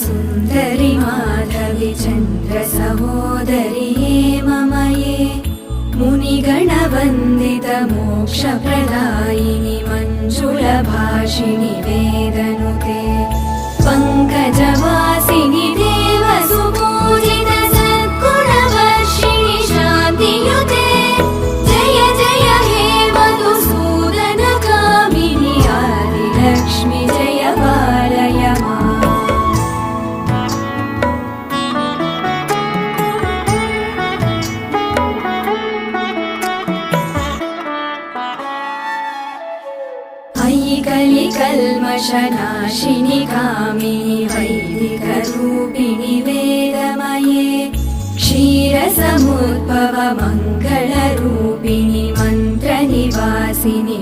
सुन्दरि माधवि चन्द्र सहोदरि हेममये मुनिगणवन्दित मोक्षप्रदायिनि मञ्जुलभाषिणि वेदनुते पङ्कजवासिनि देवसुपूजित सद्गुणवर्षिणि शान्तियुते जय जय हे मधुसूदनकामिनि आदिलक्ष्मि जय पालय माम्। अयि कलिकल्मषनाशिनि कामिनि वैदिकरूपिणि वेदमये क्षीरसमुद्भव मङ्गलरूपिणि मन्त्रनिवासिनि